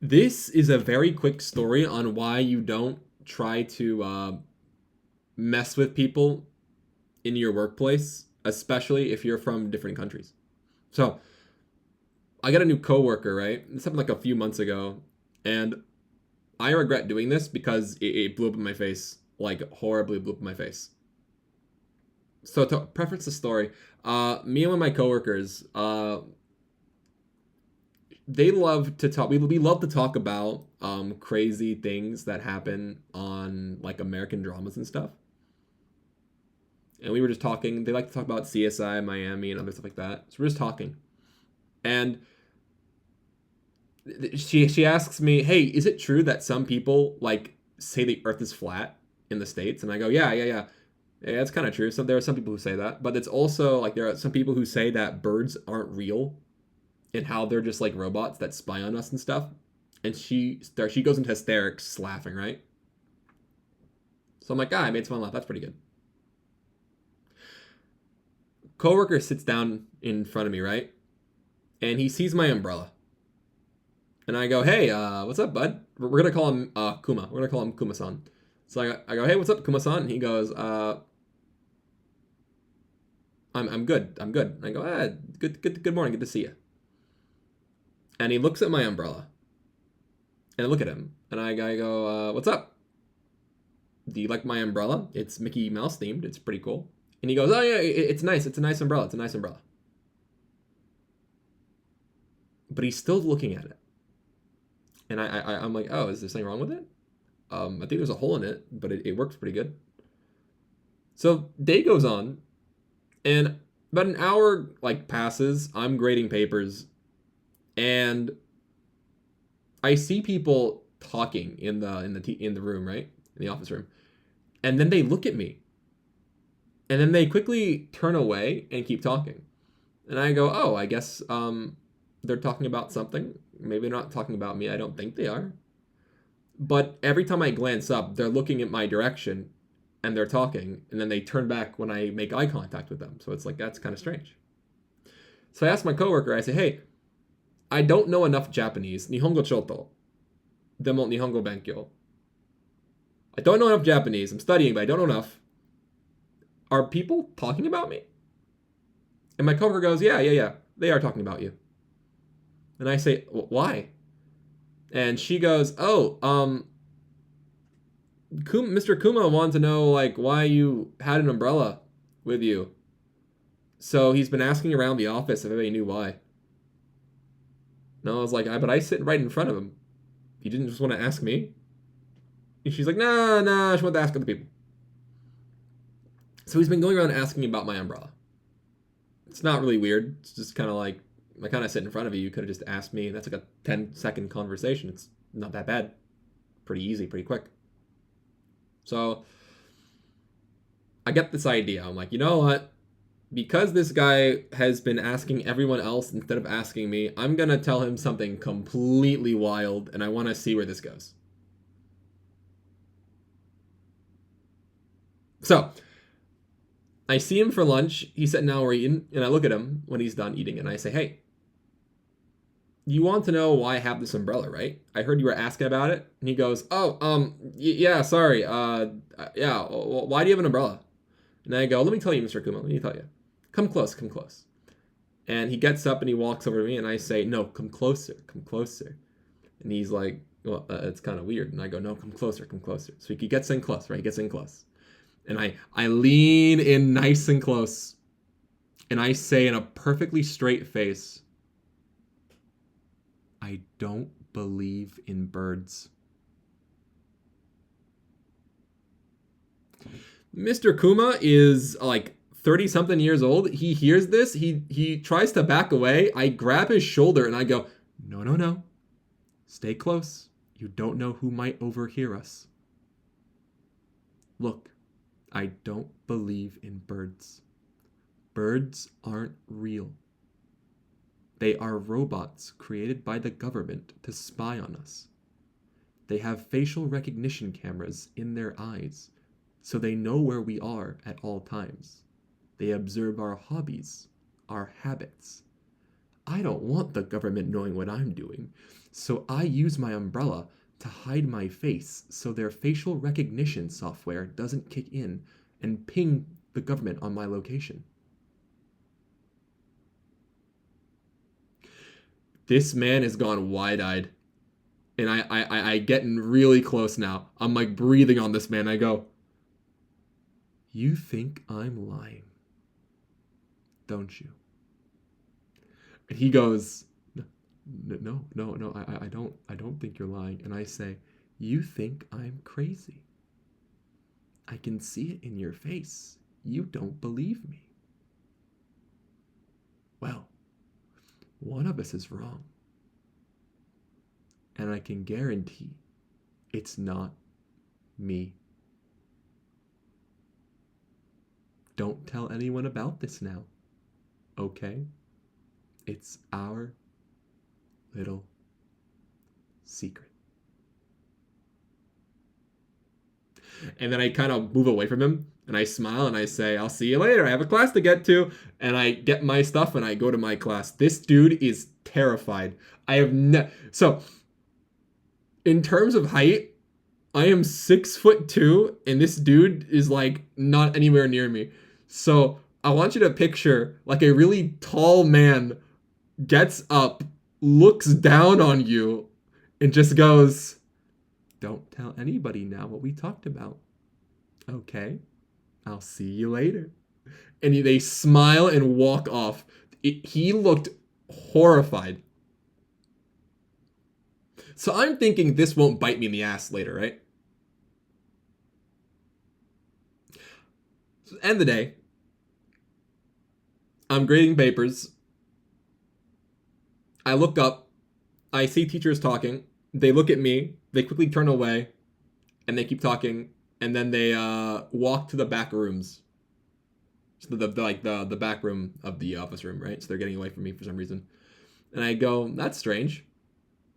This is a very quick story on why you don't try to mess with people in your workplace, especially if you're from different countries. So, I got a new coworker, right? This happened like a few months ago, and I regret doing this because it blew up in my face, like horribly blew up in my face. So to preface the story, me and one of my coworkers, they love to talk. We love to talk about crazy things that happen on like American dramas and stuff. And we were just talking. They like to talk about CSI Miami and other stuff like that. So we're just talking, and she asks me, "Hey, is it true that some people like say the Earth is flat in the states?" And I go, "Yeah, yeah, yeah." Yeah, that's kind of true. So there are some people who say that, but it's also like there are some people who say that birds aren't real and how they're just like robots that spy on us and stuff. And she goes into hysterics laughing, right? So I'm like, I made someone laugh. That's pretty good. Coworker sits down in front of me, right? And he sees my umbrella. And I go, hey, what's up, bud? We're gonna call him Kuma. We're gonna call him Kuma-san. So I go, hey, what's up, Kuma-san? And he goes, I'm good. I'm good. And I go, good morning. Good to see you. And he looks at my umbrella, and I look at him, and I go, what's up? Do you like my umbrella? It's Mickey Mouse themed. It's pretty cool. And he goes, oh yeah, it's nice. It's a nice umbrella. It's a nice umbrella. But he's still looking at it, and I'm like, oh, is there something wrong with it? I think there's a hole in it, but it works pretty good. So day goes on, and about an hour like passes. I'm grading papers, and I see people talking in the room, right, in the office room, and then they look at me, and then they quickly turn away and keep talking. And I go, oh, I guess they're talking about something. Maybe they're not talking about me. I don't think they are. But every time I glance up, they're looking at my direction and they're talking. And then they turn back when I make eye contact with them. So it's like, that's kind of strange. So I asked my coworker, I say, hey, I don't know enough Japanese. Nihongo choto. Demo nihongo benkyo. I don't know enough Japanese. I'm studying, but I don't know enough. Are people talking about me? And my coworker goes, yeah, yeah, yeah. They are talking about you. And I say, why? And she goes, "Oh, Mr. Kuma wanted to know like why you had an umbrella with you. So he's been asking around the office if anybody knew why." And I was like, "But I sit right in front of him. You didn't just want to ask me?" And she's like, "Nah, nah, she wanted to ask other people." So he's been going around asking about my umbrella. It's not really weird. It's just kind of like I kind of sit in front of you. You could have just asked me. That's like a 10-second conversation. It's not that bad. Pretty easy, pretty quick. So I get this idea. I'm like, you know what? Because this guy has been asking everyone else instead of asking me, I'm gonna tell him something completely wild, and I want to see where this goes. So I see him for lunch. He's sitting down, we're eating, and I look at him when he's done eating, and I say, "Hey, you want to know why I have this umbrella, right? I heard you were asking about it." And he goes, "Oh, yeah, sorry. Yeah. Why do you have an umbrella?" And I go, "Let me tell you, Mr. Kuma. Let me tell you. Come close. Come close." And he gets up and he walks over to me, and I say, "No, come closer. Come closer." And he's like, well, it's kind of weird. And I go, no, come closer, come closer. So he gets in close, right? He gets in close. And I lean in nice and close. And I say in a perfectly straight face, I don't believe in birds. Mr. Kuma is like 30 something years old. He hears this. He tries to back away. I grab his shoulder and I go, no, no, no. Stay close. You don't know who might overhear us. Look, I don't believe in birds. Birds aren't real. They are robots created by the government to spy on us. They have facial recognition cameras in their eyes, so they know where we are at all times. They observe our hobbies, our habits. I don't want the government knowing what I'm doing, so I use my umbrella to hide my face so their facial recognition software doesn't kick in and ping the government on my location. This man has gone wide-eyed. And I getting really close now. I'm like breathing on this man. I go, you think I'm lying, don't you? And he goes, no, I don't think you're lying. And I say, you think I'm crazy. I can see it in your face. You don't believe me. Well, one of us is wrong. And I can guarantee it's not me. Don't tell anyone about this now, okay? It's our little secret. And then I kind of move away from him and I smile and I say, I'll see you later. I have a class to get to. And I get my stuff and I go to my class. This dude is terrified. I have so in terms of height, I am 6'2", and this dude is like not anywhere near me. So I want you to picture like a really tall man gets up, looks down on you, and just goes, don't tell anybody now what we talked about. Okay, I'll see you later. And they smile and walk off. He looked horrified. So I'm thinking this won't bite me in the ass later, right? So end of the day, I'm grading papers. I look up. I see teachers talking. They look at me. They quickly turn away. And they keep talking. And then they walk to the back rooms. So the back room of the office room, right? So they're getting away from me for some reason. And I go, that's strange.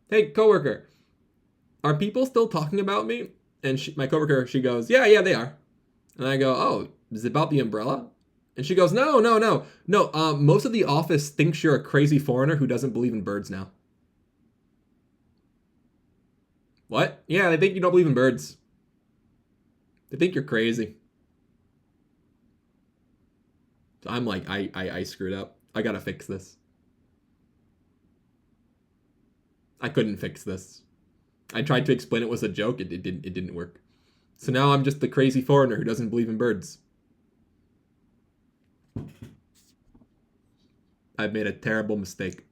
Hey, coworker, are people still talking about me? And my coworker, she goes, yeah, they are. And I go, oh, is it about the umbrella? And she goes, no. Most of the office thinks you're a crazy foreigner who doesn't believe in birds now. What? Yeah, they think you don't believe in birds. They think you're crazy. So I'm like, I screwed up. I gotta fix this. I couldn't fix this. I tried to explain it was a joke. It didn't work. So now I'm just the crazy foreigner who doesn't believe in birds. I've made a terrible mistake.